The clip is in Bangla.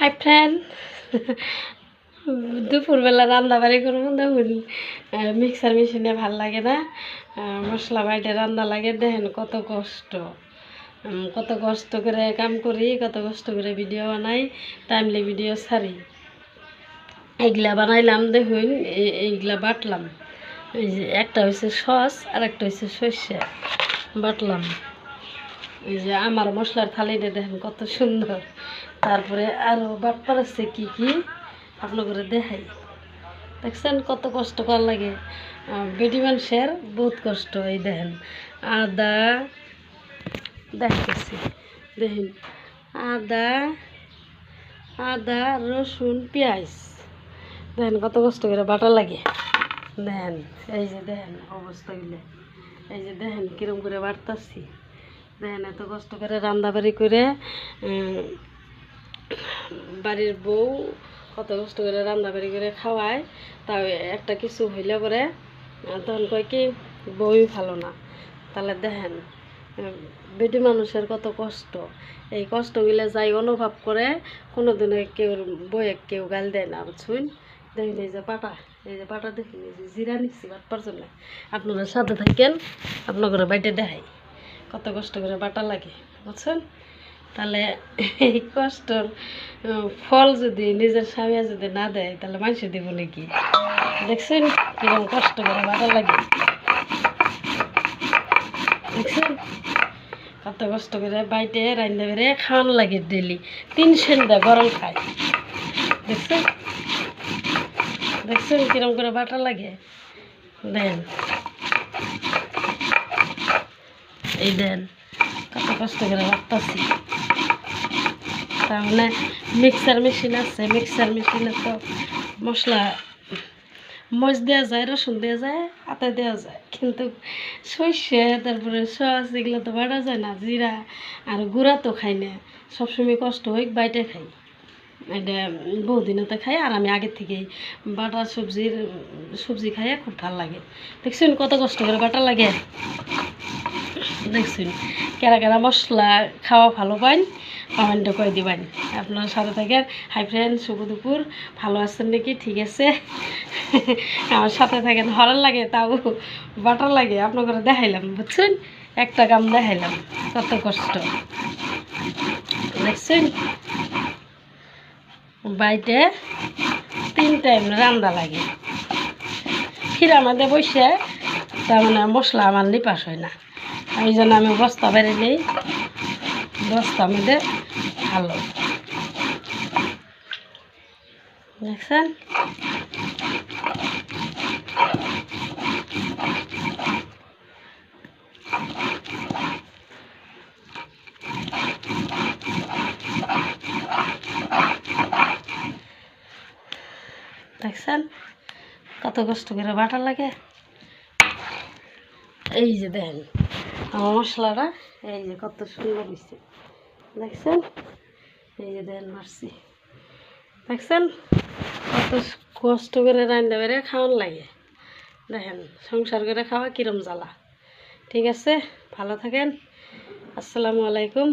হাই ফ্রেন্ড, দুপুরবেলা রান্নাবাড়ি করবো দেখুন। মিক্সার মেশিনে ভাল লাগে না, মশলা বাইটে রান্না লাগে। দেখেন কত কষ্ট, কত কষ্ট করে কাম করি, কত কষ্ট করে ভিডিও বানাই, টাইমলি ভিডিও ছাড়ি। এইগুলা বানাইলাম দেখুন, এইগুলা বাটলাম। এই যে একটা হয়েছে সস আর একটা হয়েছে সর্ষে বাটলাম। এই যে আমার মশলার থালিটা দেখেন কত সুন্দর। তারপরে আরও বাটপার আছে কী কী আপনাদের দেখাই। দেখছেন কত কষ্ট করা লাগে, বেটি মানুষের বহুত কষ্ট। এই দেখেন আদা দেখতেছি, দেখেন আদা আদা রসুন পেঁয়াজ দেখেন কত কষ্ট করে বাটা লাগে। দেখেন এই যে দেখেন অবস্থাগুলো, এই যে দেখেন কিরম করে বাটতাছি। দেখেন এত কষ্ট করে রান্নাবাড়ি করে বাড়ির বউ কত কষ্ট করে রান্নাবাড়ি করে খাওয়ায়, তাও একটা কিছু হইলে পরে তখন কয় কি বউই ভালো না। তাহলে দেখেন বেটি মানুষের কত কষ্ট। এই কষ্টগুলো যাই অনুভব করে কোনো দিনে কেউ বইয়ে কেউ গাল দেয় না, বুঝুন। দেখুন এই যে বাটা দেখুন, এই যে জিরা নিচ্ছি বাটপার জন্য। আপনারা সাথে থাকেন, আপনাদের বাইটে দেখাই কত কষ্ট করে বাটা লাগে, বুঝছেন। তাহলে এই কষ্টর ফল যদি নিজের স্বামী যদি না দেয় তাহলে মানুষে দেব নাকি? দেখছেন কিরকম কষ্ট করে বাটা লাগে, দেখছেন কত কষ্ট করে বাইটে রান্না বেড়ে খাওয়ানো লাগে। ডেলি 3 সন্ধ্যা গরম খায়। দেখছেন দেখছেন কিরকম করে বাটা লাগে। দেন এই দেন কত কষ্ট করে বাটতাছি। তার মানে মিক্সার মেশিন আছে, মিক্সার মেশিনে তো মশলা মরিচ দেওয়া যায়, রসুন দেওয়া যায়, আদা দেওয়া যায়, কিন্তু সর্ষে তারপরে সস এগুলো তো বাটা যায় না। জিরা আর গুঁড়া তো খাই না, সবসময় কষ্ট হয় বাইটে খাই। এটা বহুদিনতে খাই, আর আমি আগের থেকেই বাটা সবজি খাইয়ে খুব ভালো লাগে। দেখছেন কত কষ্ট করে বাটা লাগে। দেখছেন কেরা কেরা মশলা খাওয়া ভালো পান কমেন্টে করে দিবেন। আপনার সাথে থাকেন। হাই ফ্রেন্ড, শুভ দুপুর, ভালো আছেন নাকি? ঠিক আছে, আমার সাথে থাকেন। হরার লাগে তাও বাটার লাগে, আপনার করে দেখাইলাম, বুঝছেন। একটা কাম দেখাইলাম, কত কষ্ট। দেখছেন বাইটে 3 টাইম রান্না লাগে। ক্ষীরা আমাদের বসে তার মানে মশলা আমার লিপাস হয় না, এই জন্য আমি বস্তা বেড়ে নিই। বস্তা আমাদের ভালো, দেখছেন। দেখছেন কত কষ্ট করে বাটা লাগে। এই যে দেখেন আমার মশলাটা, এই যে কত সুন্দর হয়েছে, দেখছেন। এই যে দেখেন মারছি, দেখছেন কত কষ্ট করে রান্না বেড়ে খাওয়ান লাগে। দেখেন সংসার করে খাওয়া কিরম জ্বালা। ঠিক আছে, ভালো থাকেন, আসসালামু আলাইকুম।